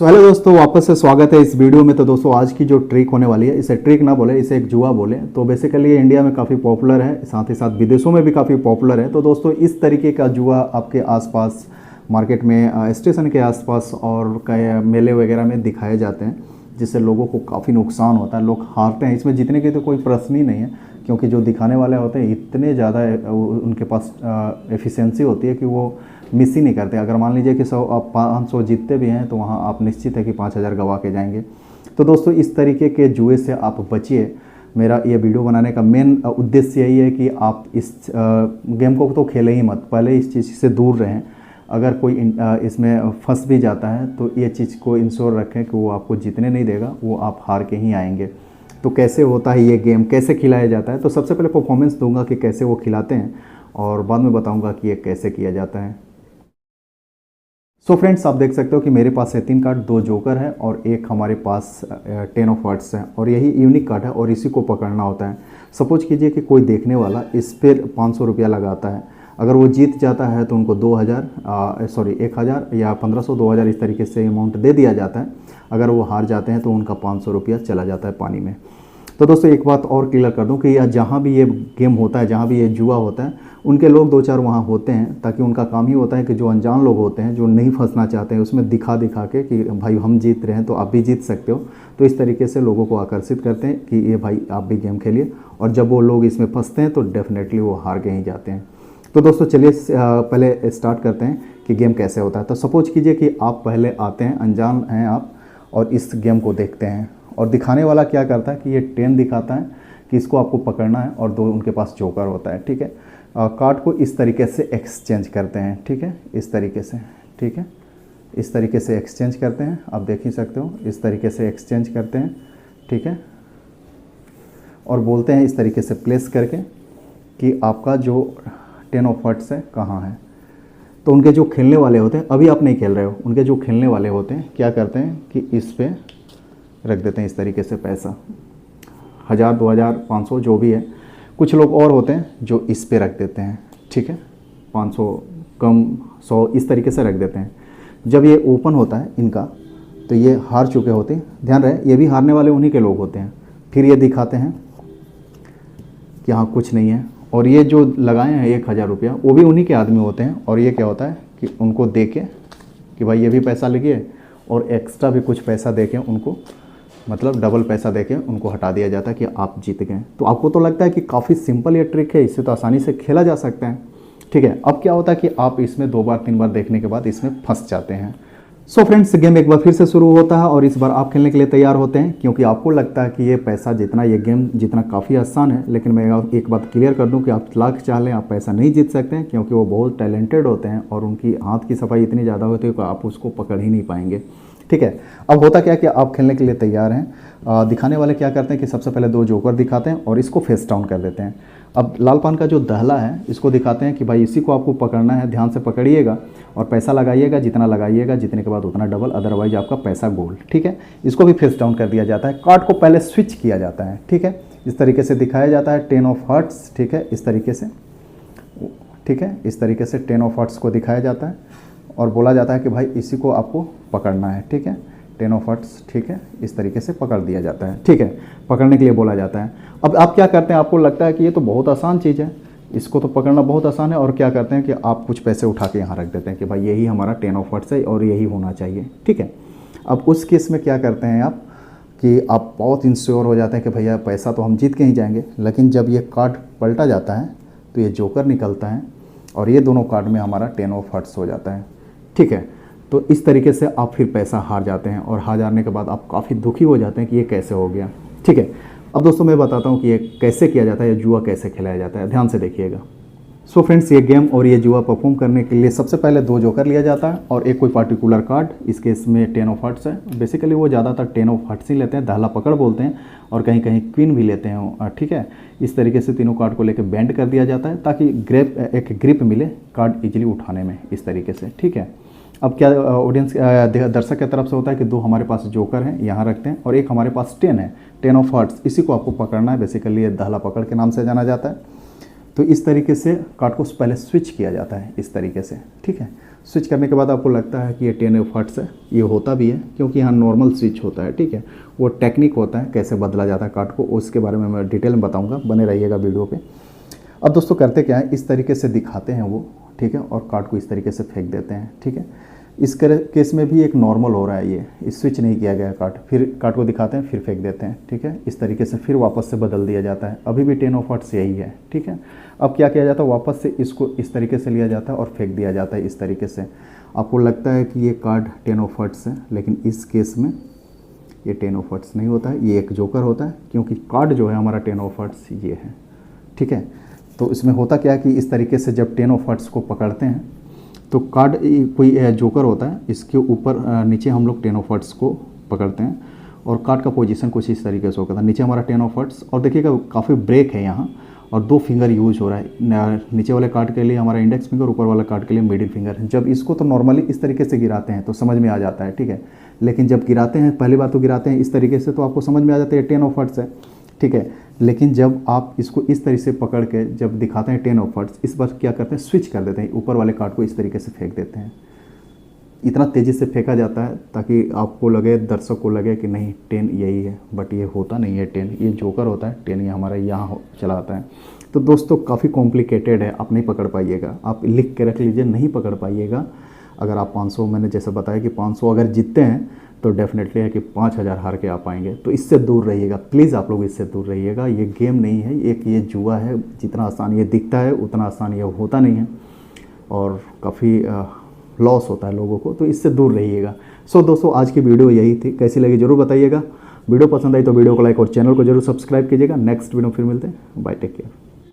Hello दोस्तों, वापस से स्वागत है इस वीडियो में। तो दोस्तों आज की जो ट्रिक होने वाली है, इसे ट्रिक ना बोले, इसे एक जुआ बोले। तो बेसिकली ये इंडिया में काफ़ी पॉपुलर है, साथ ही साथ विदेशों में भी काफ़ी पॉपुलर है। तो दोस्तों इस तरीके का जुआ आपके आसपास मार्केट में, स्टेशन के आसपास और मेले वगैरह में दिखाए जाते हैं, जिससे लोगों को काफ़ी नुकसान होता है, लोग हारते हैं। इसमें जीतने की तो कोई प्रश्न ही नहीं है, क्योंकि जो दिखाने वाले होते हैं इतने ज़्यादा उनके पास एफिशिएंसी होती है कि वो मिस ही नहीं करते। अगर मान लीजिए कि 100 आप 500 जीतते भी हैं तो वहाँ आप निश्चित है कि 5000 गवा के जाएंगे। तो दोस्तों इस तरीके के जुए से आप बचिए। मेरा ये वीडियो बनाने का मेन उद्देश्य यही है कि आप इस गेम को तो खेलें ही मत, पहले इस चीज़ से दूर रहें। अगर कोई इसमें फंस भी जाता है तो ये चीज़ को इंश्योर रखें कि वो आपको जीतने नहीं देगा, वो आप हार के ही आएंगे। तो कैसे होता है ये गेम, कैसे खिलाया जाता है, तो सबसे पहले परफॉर्मेंस दूंगा कि कैसे वो खिलाते हैं, और बाद में बताऊंगा कि ये कैसे किया जाता है। सो फ्रेंड्स, आप देख सकते हो कि मेरे पास है 3 कार्ड, 2 जोकर है और एक हमारे पास 10 ऑफ हार्ट्स है, और यही यूनिक कार्ड है और इसी को पकड़ना होता है। सपोज कीजिए कि कोई देखने वाला इस पर 500 रुपया लगाता है। अगर वो जीत जाता है तो उनको 1000 या 1500 2000 इस तरीके से अमाउंट दे दिया जाता है। अगर वो हार जाते हैं तो उनका 500 रुपया चला जाता है पानी में। तो दोस्तों एक बात और क्लियर कर दूं कि जहाँ भी ये गेम होता है, जहाँ भी ये जुआ होता है, उनके लोग 2-4 वहाँ होते हैं, ताकि उनका काम ही होता है कि जो अनजान लोग होते हैं, जो नहीं फंसना चाहते हैं, उसमें दिखा के कि भाई हम जीत रहे हैं तो आप भी जीत सकते हो। तो इस तरीके से लोगों को आकर्षित करते हैं कि ये भाई आप भी गेम खेलिए, और जब वो लोग इसमें फंसते हैं तो डेफिनेटली वो हार के ही जाते हैं। तो दोस्तों चलिए पहले स्टार्ट करते हैं कि गेम कैसे होता है। तो सपोज कीजिए कि आप पहले आते हैं, अनजान हैं आप, और इस गेम को देखते हैं, और दिखाने वाला क्या करता है कि ये 10 दिखाता है कि इसको आपको पकड़ना है, और 2 उनके पास जोकर होता है। ठीक है, कार्ड को इस तरीके से एक्सचेंज करते हैं। ठीक है, इस तरीके से, ठीक है, इस तरीके से एक्सचेंज करते हैं। आप देख ही सकते हो, इस तरीके से एक्सचेंज करते हैं। ठीक है, और बोलते हैं इस तरीके से प्लेस करके कि आपका जो 10 ऑफ हार्ट्स है कहाँ है। तो उनके जो खेलने वाले होते हैं, अभी आप नहीं खेल रहे हो, उनके जो खेलने वाले होते हैं क्या करते हैं कि इस पे रख देते हैं इस तरीके से पैसा, 1000 2000 500 जो भी है। कुछ लोग और होते हैं जो इस पे रख देते हैं। ठीक है, 500 कम 100 इस तरीके से रख देते हैं। जब ये ओपन होता है इनका, तो ये हार चुके होते हैं। ध्यान रहे, ये भी हारने वाले उन्हीं के लोग होते हैं। फिर ये दिखाते हैं कि हाँ कुछ नहीं है, और ये जो लगाए हैं 1000 रुपया, वो भी उन्हीं के आदमी होते हैं। और ये क्या होता है कि उनको दे के कि भाई ये भी पैसा लगिए, और एक्स्ट्रा भी कुछ पैसा दे के उनको, मतलब डबल पैसा देके उनको हटा दिया जाता है कि आप जीत गए। तो आपको तो लगता है कि काफ़ी सिंपल ये ट्रिक है, इससे तो आसानी से खेला जा सकता है। ठीक है, अब क्या होता है कि आप इसमें 2 बार 3 बार देखने के बाद इसमें फंस जाते हैं। सो फ्रेंड्स, गेम एक बार फिर से शुरू होता है, और इस बार आप खेलने के लिए तैयार होते हैं, क्योंकि आपको लगता है कि ये पैसा जितना, ये गेम जितना काफ़ी आसान है। लेकिन मैं एक बात क्लियर कर दूं कि आप लाख चाह लें, आप पैसा नहीं जीत सकते हैं, क्योंकि वो बहुत टैलेंटेड होते हैं और उनकी हाथ की सफाई इतनी ज़्यादा होती है कि आप उसको पकड़ ही नहीं पाएंगे। ठीक है, अब होता क्या है कि आप खेलने के लिए तैयार हैं। दिखाने वाले क्या करते हैं कि सबसे पहले 2 जोकर दिखाते हैं और इसको फेस डाउन कर देते हैं। अब लाल पान का जो दहला है, इसको दिखाते हैं कि भाई इसी को आपको पकड़ना है, ध्यान से पकड़िएगा और पैसा लगाइएगा, जितना लगाइएगा जीतने के बाद उतना डबल, अदरवाइज आपका पैसा गोल्ड। ठीक है, इसको भी फेस डाउन कर दिया जाता है। कार्ड को पहले स्विच किया जाता है। ठीक है, इस तरीके से दिखाया जाता है 10 ऑफ हार्ट्स। ठीक है, इस तरीके से, ठीक है, इस तरीके से 10 ऑफ हार्ट्स को दिखाया जाता है, और बोला जाता है कि भाई इसी को आपको पकड़ना है। ठीक है, 10 ऑफ हार्ट्स, ठीक है, इस तरीके से पकड़ दिया जाता है। ठीक है, पकड़ने के लिए बोला जाता है। अब आप क्या करते हैं, आपको लगता है कि ये तो बहुत आसान चीज़ है, इसको तो पकड़ना बहुत आसान है, और क्या करते हैं कि आप कुछ पैसे उठा के यहाँ रख देते हैं कि भाई यही हमारा 10 ऑफ हार्ट्स है और यही होना चाहिए। ठीक है, अब उस केस में क्या करते हैं आप कि आप बहुत इंश्योर हो जाते हैं कि भैया पैसा तो हम जीत के ही जाएंगे। लेकिन जब ये कार्ड पलटा जाता है तो ये जोकर निकलता है, और ये दोनों कार्ड में हमारा 10 ऑफ हार्ट्स हो जाता है। ठीक है, तो इस तरीके से आप फिर पैसा हार जाते हैं, और हार जाने के बाद आप काफ़ी दुखी हो जाते हैं कि ये कैसे हो गया। ठीक है, अब दोस्तों मैं बताता हूँ कि ये कैसे किया जाता है, ये जुआ कैसे खिलाया जाता है, ध्यान से देखिएगा। सो फ्रेंड्स, ये गेम और ये जुआ परफॉर्म करने के लिए सबसे पहले 2 जोकर लिया जाता है और एक कोई पार्टिकुलर कार्ड। इस केस में 10 ऑफ हार्ट्स है। बेसिकली वो ज़्यादातर 10 ऑफ हार्ट्स ही लेते हैं, दहला पकड़ बोलते हैं, और कहीं कहीं क्वीन भी लेते हैं। ठीक है, इस तरीके से तीनों कार्ड को लेकर बैंड कर दिया जाता है, ताकि एक ग्रिप मिले कार्ड इजीली उठाने में, इस तरीके से। ठीक है, अब क्या ऑडियंस दर्शक की तरफ से होता है कि 2 हमारे पास जोकर हैं, यहाँ रखते हैं, और एक हमारे पास 10 है, 10 ऑफ हार्ट्स, इसी को आपको पकड़ना है। बेसिकली ये दहला पकड़ के नाम से जाना जाता है। तो इस तरीके से कार्ड को पहले स्विच किया जाता है, इस तरीके से। ठीक है, स्विच करने के बाद आपको लगता है कि ये 10 हर्ट्ज़ है, ये होता भी है क्योंकि यहाँ नॉर्मल स्विच होता है, ठीक है। वो टेक्निक होता है कैसे बदला जाता है कार्ड को, उसके बारे में मैं डिटेल में बताऊँगा, बने रहिएगा वीडियो पर। अब दोस्तों करते क्या है, इस तरीके से दिखाते हैं वो, ठीक है, और कार्ड को इस तरीके से फेंक देते हैं, ठीक है। इस केस में भी एक नॉर्मल हो रहा है, ये स्विच नहीं किया गया कार्ड, फिर कार्ड को दिखाते हैं फिर फेंक देते हैं, ठीक है। इस तरीके से फिर वापस से बदल दिया जाता है। अभी भी 10 हर्ट्ज़ यही है, ठीक है। अब क्या किया जाता है, वापस से इसको इस तरीके से लिया जाता है और फेंक दिया जाता है इस तरीके से। आपको लगता है कि ये कार्ड 10 हर्ट्ज़ है, लेकिन इस केस में ये 10 हर्ट्ज़ नहीं होता है, ये एक जोकर होता है, क्योंकि कार्ड जो है हमारा 10 हर्ट्ज़ ये है, ठीक है। तो इसमें होता क्या है कि इस तरीके से जब 10 हर्ट्ज़ को पकड़ते हैं तो कार्ड कोई जोकर होता है, इसके ऊपर नीचे हम लोग 10 हर्ट्ज़ को पकड़ते हैं और कार्ड का पोजीशन कुछ इस तरीके से होता है। नीचे हमारा 10 हर्ट्ज़ और देखिएगा काफ़ी ब्रेक है यहाँ, और 2 फिंगर यूज हो रहा है, नीचे वाले कार्ड के लिए हमारा इंडेक्स फिंगर, ऊपर वाला कार्ड के लिए मिडिल फिंगर। जब इसको तो नॉर्मली इस तरीके से गिराते हैं तो समझ में आ जाता है, ठीक है। लेकिन जब गिराते हैं, पहली बार तो गिराते हैं इस तरीके से तो आपको समझ में आ जाता है 10 हर्ट्ज़ है, ठीक है। लेकिन जब आप इसको इस तरीके से पकड़ के जब दिखाते हैं 10 हर्ट्ज़, इस बार क्या करते हैं, स्विच कर देते हैं, ऊपर वाले कार्ड को इस तरीके से फेंक देते हैं। इतना तेज़ी से फेंका जाता है ताकि आपको लगे, दर्शक को लगे कि नहीं 10 यही है, बट ये होता नहीं है 10, ये जोकर होता है। 10 ये हमारा यहाँ चला आता है। तो दोस्तों काफ़ी कॉम्प्लिकेटेड है, आप नहीं पकड़ पाइएगा, आप लिख के रख लीजिए, नहीं पकड़ पाइएगा। अगर आप 500, मैंने जैसे बताया कि 500 अगर जीतते हैं तो डेफिनेटली है कि 5000 हार के आ पाएंगे। तो इससे दूर रहिएगा प्लीज़, आप लोग इससे दूर रहिएगा। ये गेम नहीं है, एक ये जुआ है। जितना आसान ये दिखता है उतना आसान ये होता नहीं है, और काफ़ी लॉस होता है लोगों को, तो इससे दूर रहिएगा। सो दोस्तों आज की वीडियो यही थी, कैसी लगी ज़रूर बताइएगा। वीडियो पसंद आई तो वीडियो को लाइक और चैनल को जरूर सब्सक्राइब कीजिएगा। नेक्स्ट वीडियो फिर मिलते हैं, बाय, टेक केयर।